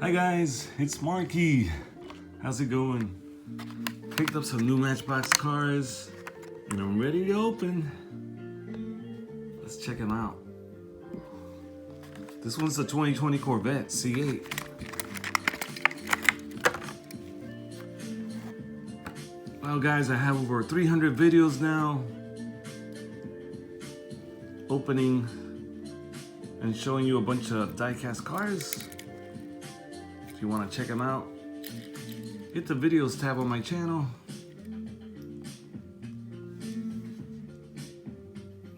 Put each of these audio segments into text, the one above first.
Hi guys, it's Marky. How's it going? Picked up some new Matchbox cars and I'm ready to open. Let's check them out. This one's the 2020 Corvette C8. Well guys, I have over 300 videos now opening and showing you a bunch of diecast cars. If you want to check them out, hit the videos tab on my channel.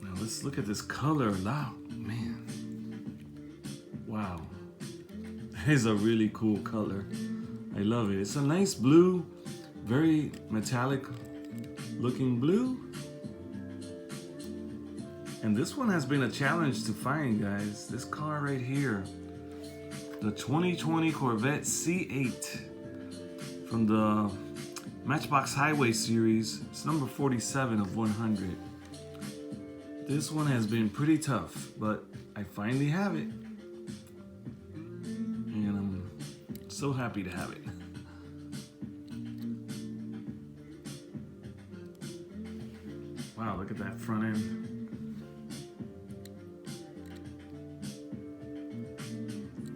Now let's look at this color. Man, wow, that is a really cool color. I love it. It's a nice blue, very metallic looking blue. And this one has been a challenge to find, guys. This car right here, the 2020 Corvette C8 from the Matchbox Highway series. It's number 47 of 100. This one has been pretty tough, but I finally have it. And I'm so happy to have it. Wow, look at that front end.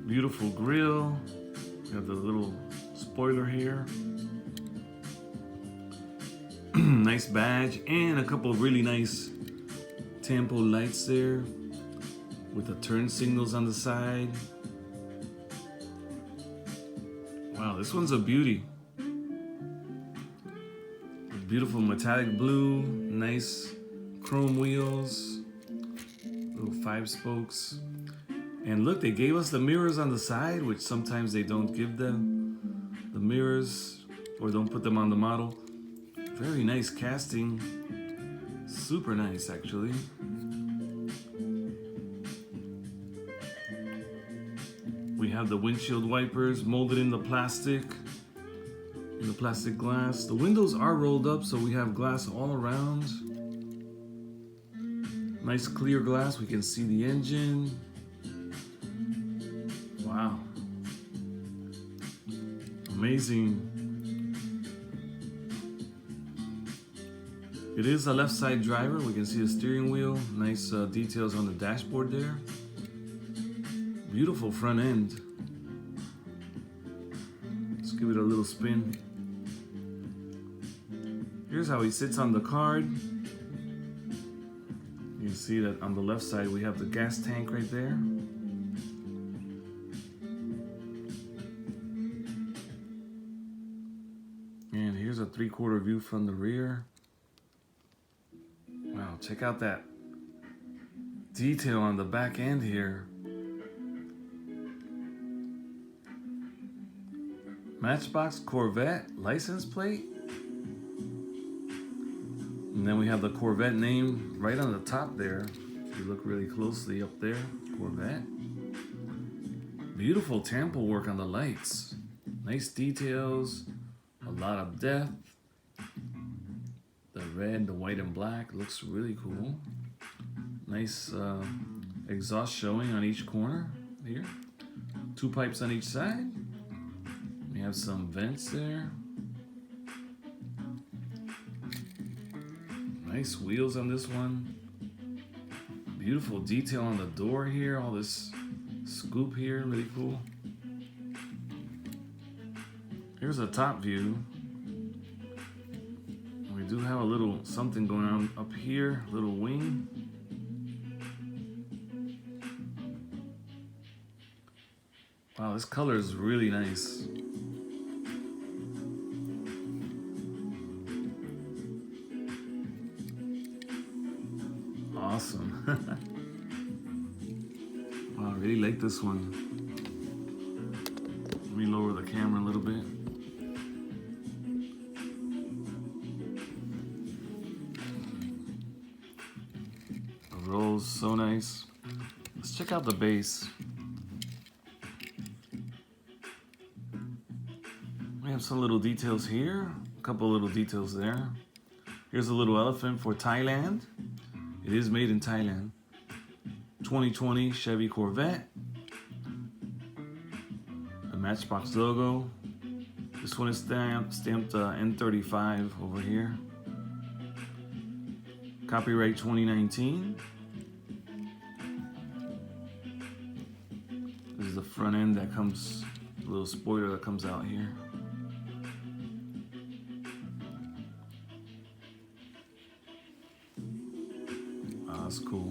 Beautiful grille. We have the little spoiler here. Nice badge and a couple of really nice tempo lights there with the turn signals on the side. Wow, this one's a beauty. Beautiful metallic blue, nice chrome wheels, little 5 spokes. And look, they gave us the mirrors on the side, which sometimes they don't give them the mirrors or don't put them on the model. Very nice casting. Super nice, actually. We have the windshield wipers molded in the plastic glass. The windows are rolled up, so we have glass all around. Nice clear glass. We can see the engine. Wow. Amazing. It is a left side driver. We can see the steering wheel. Nice details on the dashboard there. Beautiful front end. Let's give it a little spin. Here's how he sits on the card. You can see that on the left side we have the gas tank right there. And here's a 3/4 view from the rear. Wow, check out that detail on the back end here. Matchbox Corvette license plate. And then we have the Corvette name right on the top there. If you look really closely up there, Corvette. Beautiful tampo work on the lights. Nice details. A lot of depth. The red, the white, and black looks really cool. Nice exhaust showing on each corner here. 2 pipes on each side. We have some vents there. Nice wheels on this one. Beautiful detail on the door here. All this scoop here, really cool. Here's a top view. We do have a little something going on up here, little wing. Wow, this color is really nice. Awesome. Wow, I really like this one. Let me lower the camera a little bit. Rolls so nice. Let's check out the base. We have some little details here, a couple little details there. Here's a little elephant for Thailand. It is made in Thailand. 2020 Chevy Corvette. Matchbox logo. This one is stamped N35 over here. Copyright 2019. This is the front end that comes, a little spoiler that comes out here. Oh, that's cool.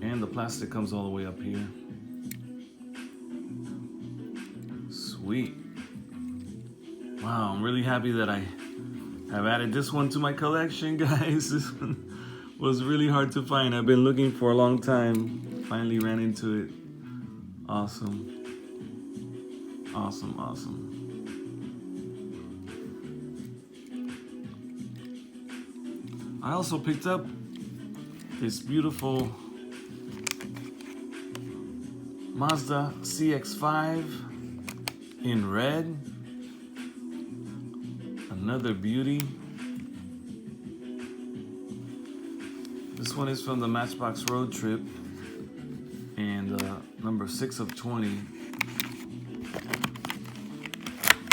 And the plastic comes all the way up here. Sweet. Wow, I'm really happy that I have added this one to my collection, guys. This one was really hard to find. I've been looking for a long time. Finally ran into it. Awesome. Awesome, awesome. I also picked up this beautiful Mazda CX-5 in red. Another beauty. This one is from the Matchbox road trip and number 6 of 20.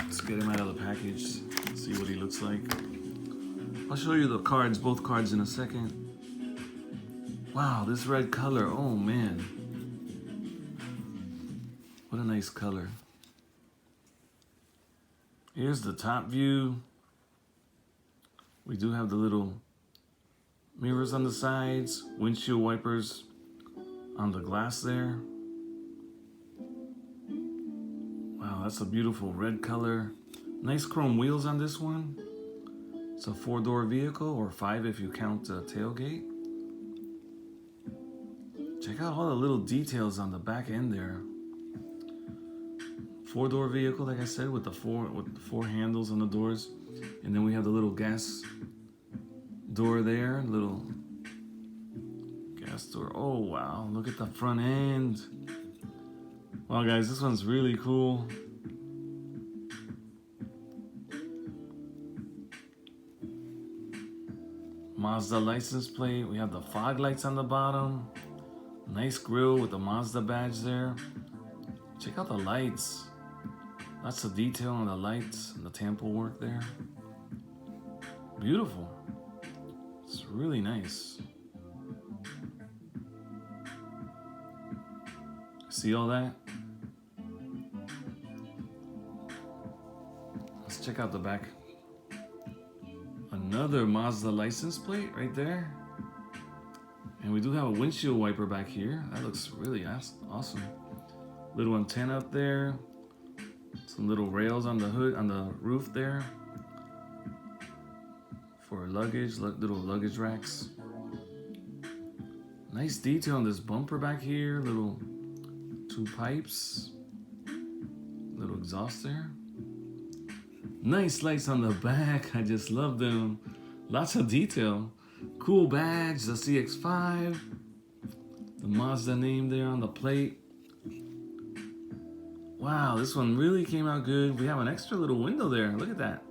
Let's get him out of the package, see what he looks like. I'll show you the cards, both cards in a second. Wow, this red color, oh man. What a nice color. Here's the top view. We do have the little mirrors on the sides, windshield wipers on the glass there. Wow, that's a beautiful red color. Nice chrome wheels on this one. It's a 4-door vehicle, or 5 if you count the tailgate. Check out all the little details on the back end there. 4-door vehicle, like I said, with the four handles on the doors. And then we have the little gas door there, little gas door. Oh wow, look at the front end. Wow guys, this one's really cool. Mazda license plate. We have the fog lights on the bottom. Nice grille with the Mazda badge there. Check out the lights. Lots of detail on the lights and the temple work there. Beautiful. It's really nice. See all that? Let's check out the back. Another Mazda license plate right there. And we do have a windshield wiper back here. That looks really awesome. Little antenna up there. Some little rails on the hood, on the roof there. For luggage, little luggage racks. Nice detail on this bumper back here. Little 2 pipes. Little exhaust there. Nice lights on the back. I just love them. Lots of detail. Cool badge, the CX-5. The Mazda name there on the plate. Wow, this one really came out good. We have an extra little window there. Look at that.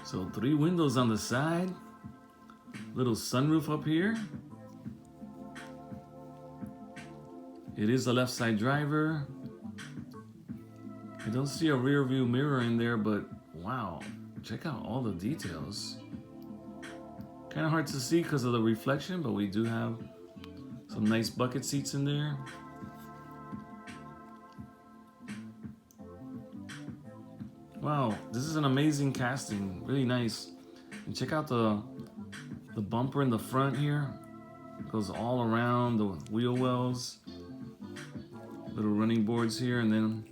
So 3 windows on the side. Little sunroof up here. It is a left side driver. I don't see a rear view mirror in there, but wow, check out all the details. Kind of hard to see because of the reflection, but we do have some nice bucket seats in there. Wow, this is an amazing casting, really nice. And check out the bumper in the front here. It goes all around the wheel wells. Little running boards here, and then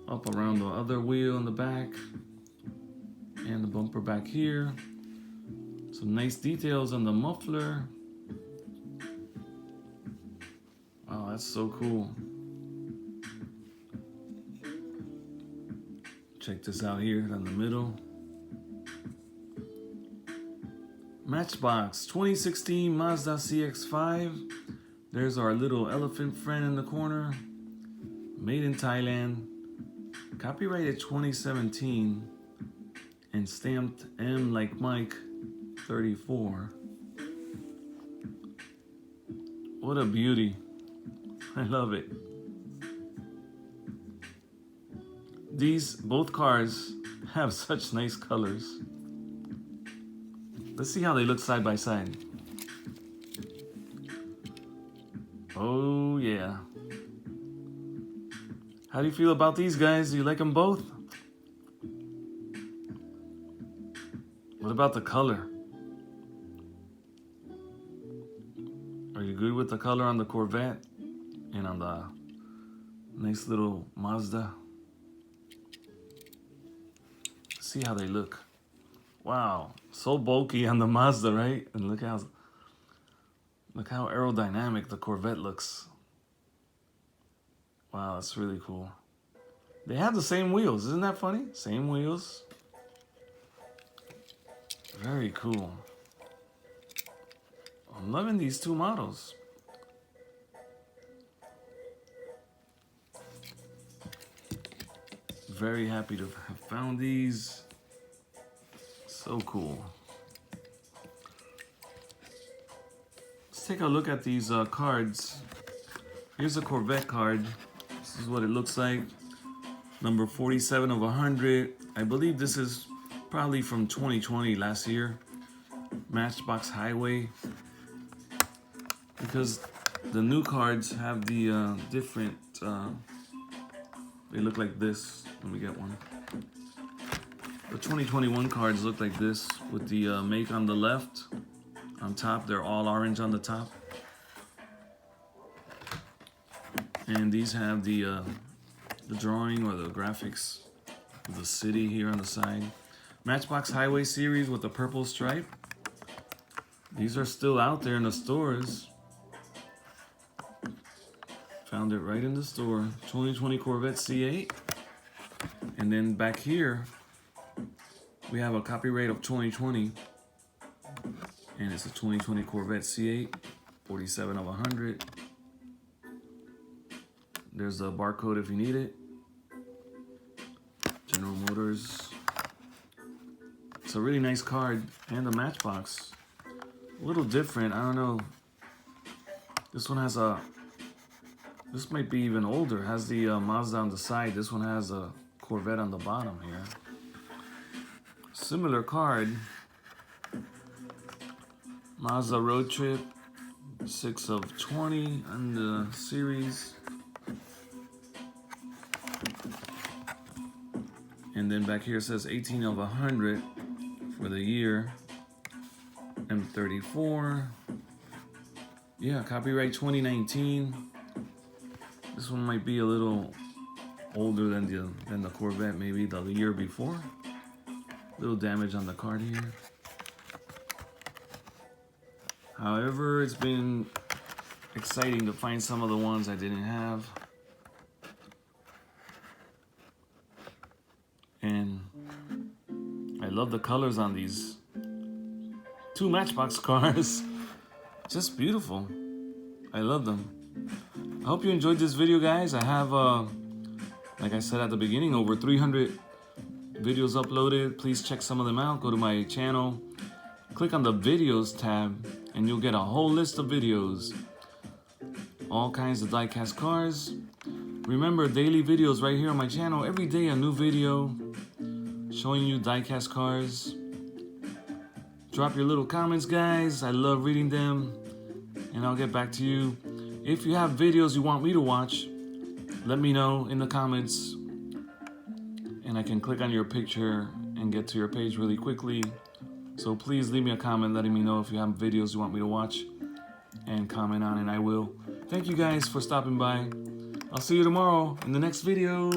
up around the other wheel in the back. And the bumper back here. Some nice details on the muffler. Wow, that's so cool. Check this out here in the middle. Matchbox 2016 Mazda CX-5. There's our little elephant friend in the corner. Made in Thailand. Copyrighted 2017. And stamped M like Mike 34. What a beauty. I love it. These both cars have such nice colors. Let's see how they look side by side. Oh yeah. How do you feel about these guys? Do you like them both? What about the color? Are you good with the color on the Corvette and on the nice little Mazda? See how they look. Wow, so bulky on the Mazda, right? And look how aerodynamic the Corvette looks. Wow, that's really cool. They have the same wheels, isn't that funny? Same wheels. Very cool. I'm loving these two models. Very happy to have found these. So cool. Let's take a look at these cards. Here's a Corvette card. This is what it looks like. Number 47 of 100. I believe this is probably from 2020, last year. Matchbox Highway. Because the new cards have the different, they look like this. Let me get one. The 2021 cards look like this with the make on the left. On top, they're all orange on the top. And these have the drawing or the graphics of the city here on the side. Matchbox Highway series with the purple stripe. These are still out there in the stores. Found it right in the store. 2020 Corvette C8. And then back here, we have a copyright of 2020. And it's a 2020 Corvette C8, 47 of 100. There's the barcode if you need it. General Motors. It's a really nice card. And the Matchbox. A little different, I don't know. This one has a, this might be even older. It has the Mazda on the side. This one has a Corvette on the bottom here. Similar card. Mazda Road Trip, 6 of 20 on the series. And then back here it says 18 of 100 for the year. M34. Yeah, copyright 2019. This one might be a little older than the Corvette, maybe the year before. Little damage on the card here. However, it's been exciting to find some of the ones I didn't have. And I love the colors on these two Matchbox cars. Just beautiful. I love them. I hope you enjoyed this video, guys. I have, like I said at the beginning, over 300 videos uploaded. Please check some of them out. Go to my channel, click on the videos tab, and you'll get a whole list of videos. All kinds of diecast cars. Remember, daily videos right here on my channel. Every day a new video showing you diecast cars. Drop your little comments, guys. I love reading them, and I'll get back to you. If you have videos you want me to watch, let me know in the comments, and I can click on your picture and get to your page really quickly. So please leave me a comment letting me know if you have videos you want me to watch, and comment on it, I will. Thank you guys for stopping by. I'll see you tomorrow in the next video.